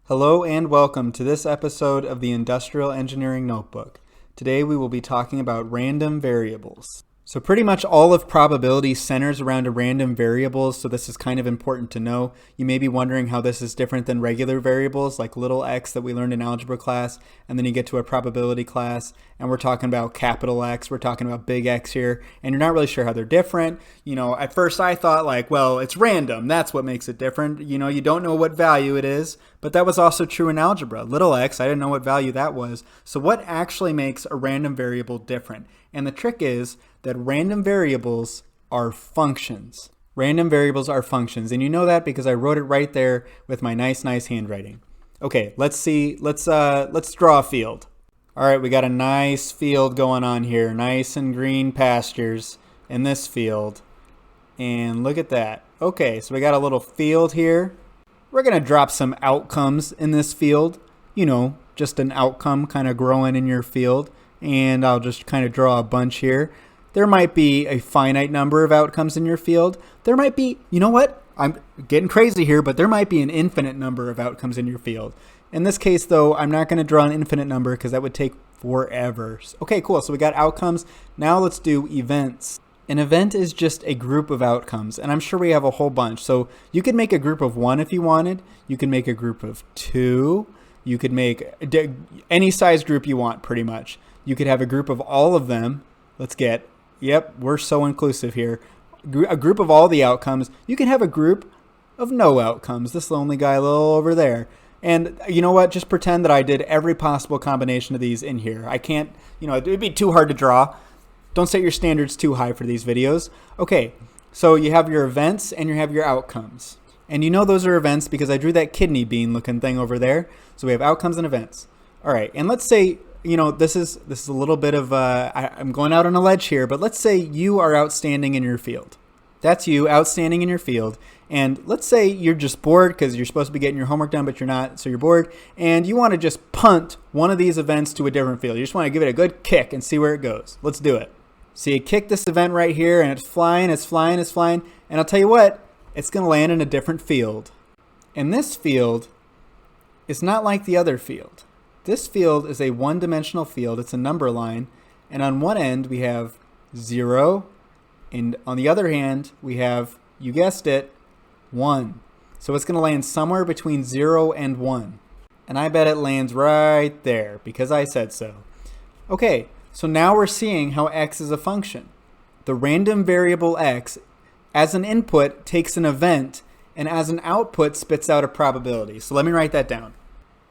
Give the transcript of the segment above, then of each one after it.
Hello and welcome to this episode of the Industrial Engineering Notebook. Today we will be talking about random variables. So pretty much all of probability centers around a random variable, so this is kind of important to know. You may be wondering how this is different than regular variables like little x that we learned in algebra class, and then you get to a probability class and we're talking about capital X, we're talking about big X here, and you're not really sure how they're different. At first I thought it's random, that's what makes it different. You don't know what value it is, but that was also true in algebra. Little x, I didn't know what value that was. So what actually makes a random variable different? And the trick is that random variables are functions. Random variables are functions, and you know that because I wrote it right there with my nice handwriting. Okay, let's see. Let's draw a field. All right, we got a nice field going on here, nice and green pastures in this field. And look at that. Okay, so we got a little field here. We're gonna drop some outcomes in this field. Just an outcome kind of growing in your field. And I'll just kind of draw a bunch here. There might be a finite number of outcomes in your field. There might be, I'm getting crazy here, but there might be an infinite number of outcomes in your field. In this case, though, I'm not going to draw an infinite number because that would take forever. Okay, cool. So we got outcomes. Now let's do events. An event is just a group of outcomes, and I'm sure we have a whole bunch. So you could make a group of 1 if you wanted. You can make a group of 2. You could make any size group you want, pretty much. You could have a group of all of them. We're so inclusive here. A group of all the outcomes. You can have a group of no outcomes. This lonely guy a little over there. And you know what? Just pretend that I did every possible combination of these in here. I can't, it'd be too hard to draw. Don't set your standards too high for these videos. Okay, so you have your events and you have your outcomes. And those are events because I drew that kidney bean looking thing over there. So we have outcomes and events. All right, and let's say, this is a little bit of, I'm going out on a ledge here, but let's say you are outstanding in your field. That's you, outstanding in your field. And let's say you're just bored because you're supposed to be getting your homework done, but you're not, so you're bored. And you want to just punt one of these events to a different field. You just want to give it a good kick and see where it goes. Let's do it. So you kick this event right here, and it's flying. And I'll tell you what, it's going to land in a different field. And this field is not like the other field. This field is a one-dimensional field. It's a number line. And on one end, we have 0. And on the other hand, we have, you guessed it, 1. So it's going to land somewhere between 0 and 1. And I bet it lands right there because I said so. Okay, so now we're seeing how x is a function. The random variable x, as an input, takes an event, and as an output, spits out a probability. So let me write that down.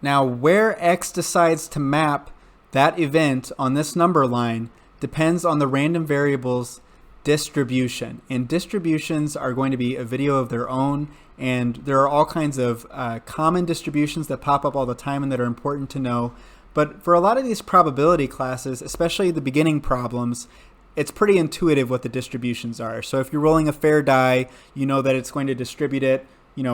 Now, where x decides to map that event on this number line depends on the random variable's distribution. And distributions are going to be a video of their own, and there are all kinds of common distributions that pop up all the time and that are important to know. But for a lot of these probability classes, especially the beginning problems, it's pretty intuitive what the distributions are. So if you're rolling a fair die, you know that it's going to distribute it,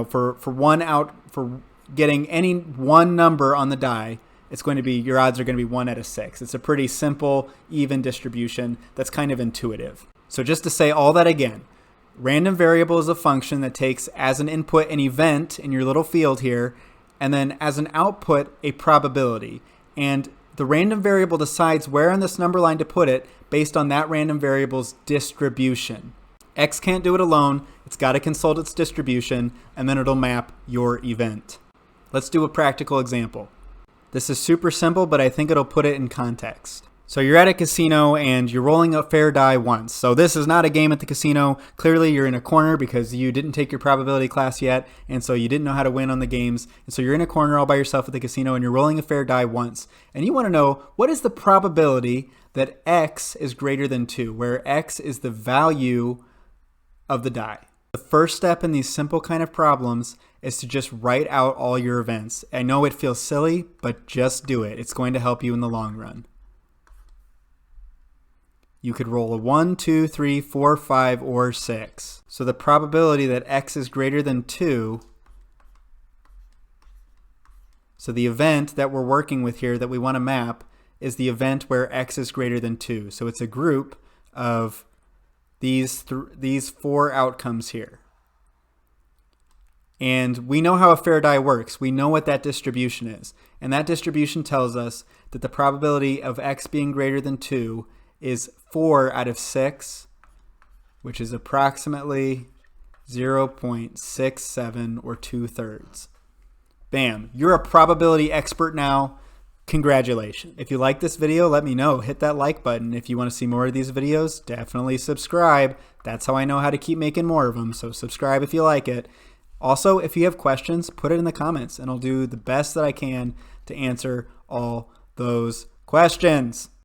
for getting any one number on the die, it's going to be, your odds are going to be 1 out of 6. It's a pretty simple, even distribution that's kind of intuitive. So just to say all that again, random variable is a function that takes as an input an event in your little field here, and then as an output a probability. And the random variable decides where on this number line to put it based on that random variable's distribution. X can't do it alone. It's got to consult its distribution, and then it'll map your event. Let's do a practical example. This is super simple, but I think it'll put it in context. So you're at a casino and you're rolling a fair die once. So this is not a game at the casino. Clearly you're in a corner because you didn't take your probability class yet, and so you didn't know how to win on the games. And so you're in a corner all by yourself at the casino and you're rolling a fair die once. And you want to know, what is the probability that x is greater than 2, where x is the value of the die? The first step in these simple kind of problems is to just write out all your events. I know it feels silly, but just do it. It's going to help you in the long run. You could roll a 1, 2, 3, 4, 5, or 6. So the probability that x is greater than 2, so the event that we're working with here that we want to map is the event where x is greater than 2. So it's a group of these 4 outcomes here. And we know how a fair die works. We know what that distribution is. And that distribution tells us that the probability of x being greater than 2 is 4 out of 6, which is approximately 0.67 or 2/3. Bam, you're a probability expert now. Congratulations. If you like this video, let me know. Hit that like button. If you want to see more of these videos, definitely subscribe. That's how I know how to keep making more of them, so subscribe if you like it. Also, if you have questions, put it in the comments, and I'll do the best that I can to answer all those questions.